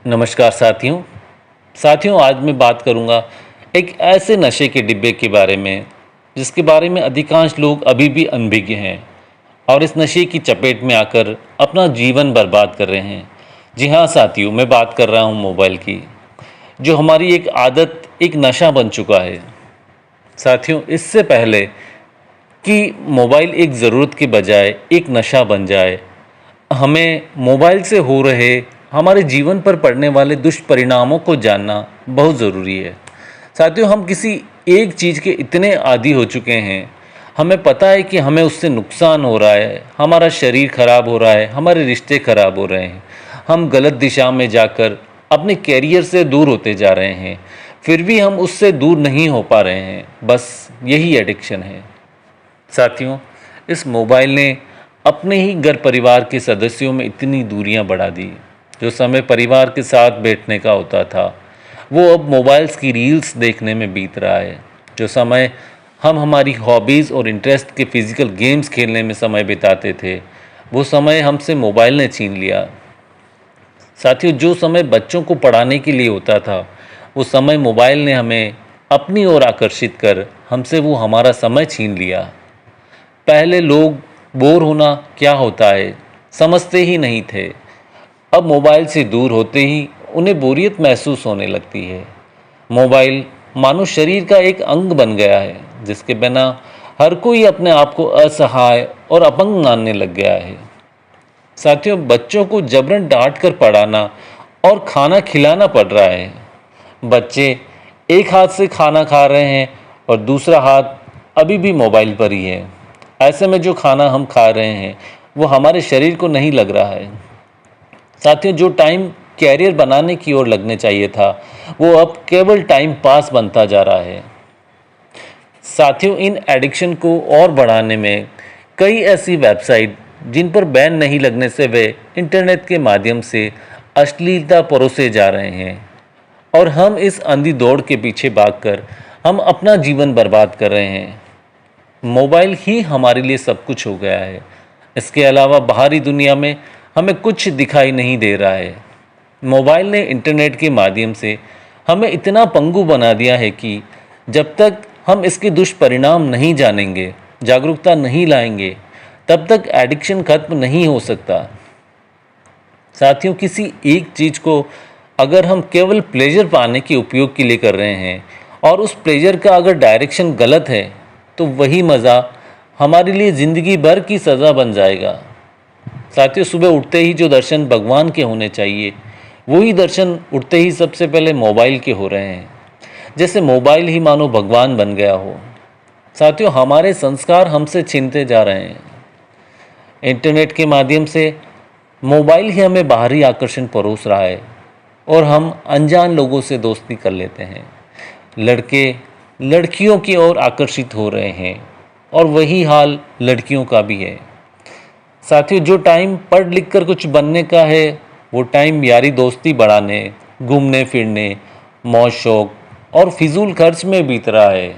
नमस्कार साथियों आज मैं बात करूंगा एक ऐसे नशे के डिब्बे के बारे में जिसके बारे में अधिकांश लोग अभी भी अनभिज्ञ हैं और इस नशे की चपेट में आकर अपना जीवन बर्बाद कर रहे हैं। जी हाँ साथियों, मैं बात कर रहा हूँ मोबाइल की, जो हमारी एक आदत, एक नशा बन चुका है। साथियों, इससे पहले कि मोबाइल एक ज़रूरत के बजाय एक नशा बन जाए, हमें मोबाइल से हो रहे हमारे जीवन पर पड़ने वाले दुष्परिणामों को जानना बहुत ज़रूरी है। साथियों, हम किसी एक चीज़ के इतने आदी हो चुके हैं, हमें पता है कि हमें उससे नुकसान हो रहा है, हमारा शरीर खराब हो रहा है, हमारे रिश्ते खराब हो रहे हैं, हम गलत दिशा में जाकर अपने कैरियर से दूर होते जा रहे हैं, फिर भी हम उससे दूर नहीं हो पा रहे हैं। बस यही एडिक्शन है। साथियों, इस मोबाइल ने अपने ही घर परिवार के सदस्यों में इतनी दूरियां बढ़ा दी। जो समय परिवार के साथ बैठने का होता था, वो अब मोबाइल्स की रील्स देखने में बीत रहा है। जो समय हम हमारी हॉबीज़ और इंटरेस्ट के फिज़िकल गेम्स खेलने में समय बिताते थे, वो समय हमसे मोबाइल ने छीन लिया। साथियों, जो समय बच्चों को पढ़ाने के लिए होता था, वो समय मोबाइल ने हमें अपनी ओर आकर्षित कर हमसे वो हमारा समय छीन लिया। पहले लोग बोर होना क्या होता है समझते ही नहीं थे। अब मोबाइल से दूर होते ही उन्हें बोरियत महसूस होने लगती है। मोबाइल मानो शरीर का एक अंग बन गया है, जिसके बिना हर कोई अपने आप को असहाय और अपंग मानने लग गया है। साथियों, बच्चों को जबरन डांट कर पढ़ाना और खाना खिलाना पड़ रहा है। बच्चे एक हाथ से खाना खा रहे हैं और दूसरा हाथ अभी भी मोबाइल पर ही है। ऐसे में जो खाना हम खा रहे हैं वो हमारे शरीर को नहीं लग रहा है। साथियों, जो टाइम कैरियर बनाने की ओर लगने चाहिए था, वो अब केवल टाइम पास बनता जा रहा है। साथियों, इन एडिक्शन को और बढ़ाने में कई ऐसी वेबसाइट जिन पर बैन नहीं लगने से वे इंटरनेट के माध्यम से अश्लीलता परोसे जा रहे हैं, और हम इस अंधी दौड़ के पीछे भागकर हम अपना जीवन बर्बाद कर रहे हैं। मोबाइल ही हमारे लिए सब कुछ हो गया है। इसके अलावा बाहरी दुनिया में हमें कुछ दिखाई नहीं दे रहा है। मोबाइल ने इंटरनेट के माध्यम से हमें इतना पंगु बना दिया है कि जब तक हम इसके दुष्परिणाम नहीं जानेंगे, जागरूकता नहीं लाएंगे, तब तक एडिक्शन खत्म नहीं हो सकता। साथियों, किसी एक चीज़ को अगर हम केवल प्लेजर पाने के उपयोग के लिए कर रहे हैं और उस प्लेजर का अगर डायरेक्शन गलत है, तो वही मज़ा हमारे लिए ज़िंदगी भर की सज़ा बन जाएगा। साथियों, सुबह उठते ही जो दर्शन भगवान के होने चाहिए, वही दर्शन उठते ही सबसे पहले मोबाइल के हो रहे हैं, जैसे मोबाइल ही मानो भगवान बन गया हो। साथियों, हमारे संस्कार हमसे छीनते जा रहे हैं। इंटरनेट के माध्यम से मोबाइल ही हमें बाहरी आकर्षण परोस रहा है और हम अनजान लोगों से दोस्ती कर लेते हैं। लड़के लड़कियों की ओर आकर्षित हो रहे हैं और वही हाल लड़कियों का भी है। साथियों, जो टाइम पढ़ लिख कर कुछ बनने का है, वो टाइम यारी दोस्ती बढ़ाने, घूमने फिरने, मौज शौक और फिजूल खर्च में बीत रहा है।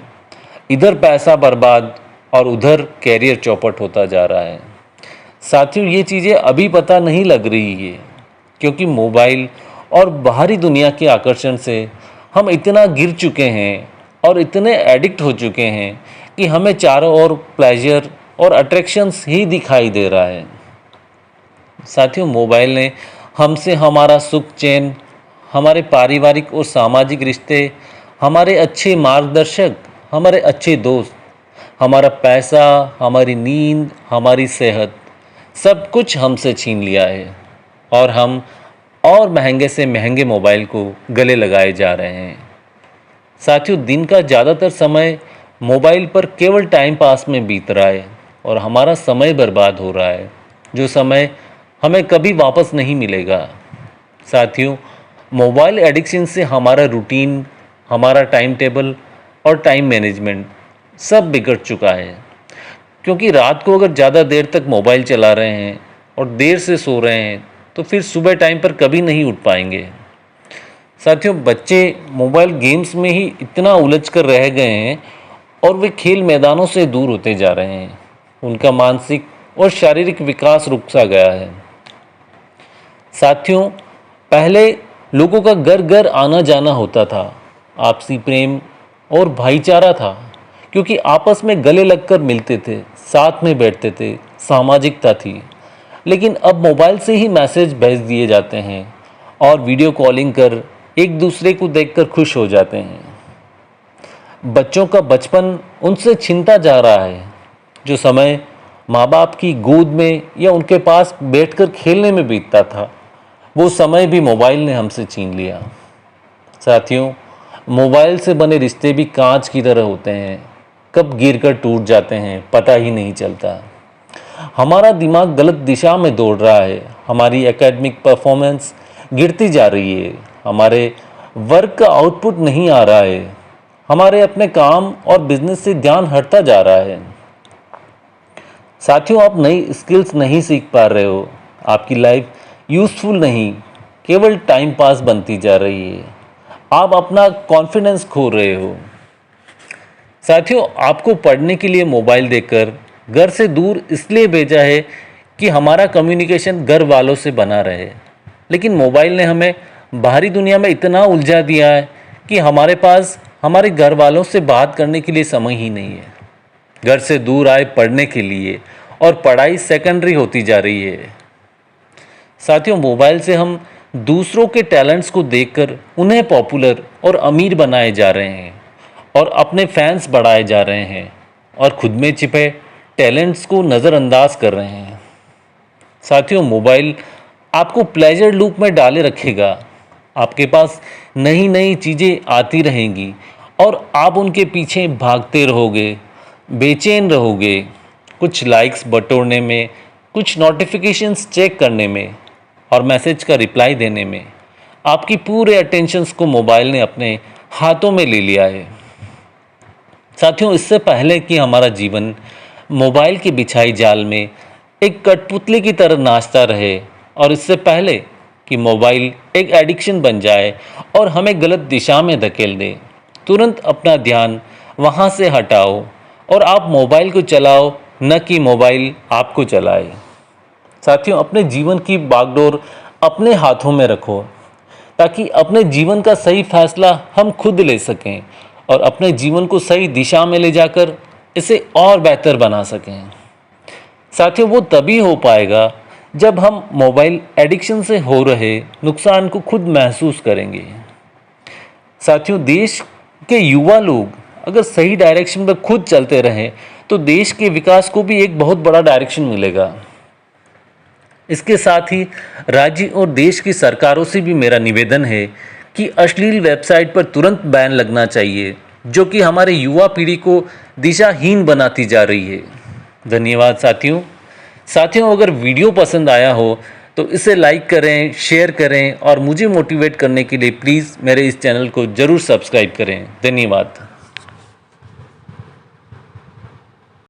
इधर पैसा बर्बाद और उधर कैरियर चौपट होता जा रहा है। साथियों, ये चीज़ें अभी पता नहीं लग रही है, क्योंकि मोबाइल और बाहरी दुनिया के आकर्षण से हम इतना गिर चुके हैं और इतने एडिक्ट हो चुके हैं कि हमें चारों ओर प्लेजर और अट्रैक्शंस ही दिखाई दे रहा है। साथियों, मोबाइल ने हमसे हमारा सुख चैन, हमारे पारिवारिक और सामाजिक रिश्ते, हमारे अच्छे मार्गदर्शक, हमारे अच्छे दोस्त, हमारा पैसा, हमारी नींद, हमारी सेहत, सब कुछ हमसे छीन लिया है और हम और महंगे से महंगे मोबाइल को गले लगाए जा रहे हैं। साथियों, दिन का ज़्यादातर समय मोबाइल पर केवल टाइम पास में बीत रहा है और हमारा समय बर्बाद हो रहा है, जो समय हमें कभी वापस नहीं मिलेगा। साथियों, मोबाइल एडिक्शन से हमारा रूटीन, हमारा टाइम टेबल और टाइम मैनेजमेंट सब बिगड़ चुका है, क्योंकि रात को अगर ज़्यादा देर तक मोबाइल चला रहे हैं और देर से सो रहे हैं, तो फिर सुबह टाइम पर कभी नहीं उठ पाएंगे। साथियों, बच्चे मोबाइल गेम्स में ही इतना उलझ कर रह गए हैं और वे खेल मैदानों से दूर होते जा रहे हैं। उनका मानसिक और शारीरिक विकास रुक सा गया है। साथियों, पहले लोगों का घर घर आना जाना होता था, आपसी प्रेम और भाईचारा था, क्योंकि आपस में गले लगकर मिलते थे, साथ में बैठते थे, सामाजिकता थी। लेकिन अब मोबाइल से ही मैसेज भेज दिए जाते हैं और वीडियो कॉलिंग कर एक दूसरे को देखकर खुश हो जाते हैं। बच्चों का बचपन उनसे छिनता जा रहा है। जो समय माँ बाप की गोद में या उनके पास बैठकर खेलने में बीतता था, वो समय भी मोबाइल ने हमसे छीन लिया। साथियों, मोबाइल से बने रिश्ते भी कांच की तरह होते हैं, कब गिरकर टूट जाते हैं पता ही नहीं चलता। हमारा दिमाग गलत दिशा में दौड़ रहा है, हमारी एकेडमिक परफॉर्मेंस गिरती जा रही है, हमारे वर्क का आउटपुट नहीं आ रहा है, हमारे अपने काम और बिजनेस से ध्यान हटता जा रहा है। साथियों, आप नई स्किल्स नहीं सीख पा रहे हो, आपकी लाइफ यूज़फुल नहीं, केवल टाइम पास बनती जा रही है, आप अपना कॉन्फिडेंस खो रहे हो। साथियों, आपको पढ़ने के लिए मोबाइल देकर घर से दूर इसलिए भेजा है कि हमारा कम्युनिकेशन घर वालों से बना रहे, लेकिन मोबाइल ने हमें बाहरी दुनिया में इतना उलझा दिया है कि हमारे पास हमारे घर वालों से बात करने के लिए समय ही नहीं है। घर से दूर आए पढ़ने के लिए और पढ़ाई सेकेंडरी होती जा रही है। साथियों, मोबाइल से हम दूसरों के टैलेंट्स को देखकर उन्हें पॉपुलर और अमीर बनाए जा रहे हैं और अपने फैंस बढ़ाए जा रहे हैं और खुद में छिपे टैलेंट्स को नज़रअंदाज कर रहे हैं। साथियों, मोबाइल आपको प्लेजर लूप में डाले रखेगा। आपके पास नई नई चीज़ें आती रहेंगी और आप उनके पीछे भागते रहोगे, बेचैन रहोगे, कुछ लाइक्स बटोरने में, कुछ नोटिफिकेशंस चेक करने में और मैसेज का रिप्लाई देने में। आपकी पूरे अटेंशंस को मोबाइल ने अपने हाथों में ले लिया है। साथियों, इससे पहले कि हमारा जीवन मोबाइल की बिछाई जाल में एक कठपुतली की तरह नाचता रहे और इससे पहले कि मोबाइल एक एडिक्शन बन जाए और हमें गलत दिशा में धकेल दे, तुरंत अपना ध्यान वहाँ से हटाओ और आप मोबाइल को चलाओ, न कि मोबाइल आपको चलाए। साथियों, अपने जीवन की बागडोर अपने हाथों में रखो ताकि अपने जीवन का सही फैसला हम खुद ले सकें और अपने जीवन को सही दिशा में ले जाकर इसे और बेहतर बना सकें। साथियों, वो तभी हो पाएगा जब हम मोबाइल एडिक्शन से हो रहे नुकसान को खुद महसूस करेंगे। साथियों, देश के युवा लोग अगर सही डायरेक्शन में खुद चलते रहें तो देश के विकास को भी एक बहुत बड़ा डायरेक्शन मिलेगा। इसके साथ ही राज्य और देश की सरकारों से भी मेरा निवेदन है कि अश्लील वेबसाइट पर तुरंत बैन लगना चाहिए, जो कि हमारे युवा पीढ़ी को दिशाहीन बनाती जा रही है। धन्यवाद साथियों, अगर वीडियो पसंद आया हो तो इसे लाइक करें, शेयर करें और मुझे मोटिवेट करने के लिए प्लीज़ मेरे इस चैनल को ज़रूर सब्सक्राइब करें। धन्यवाद।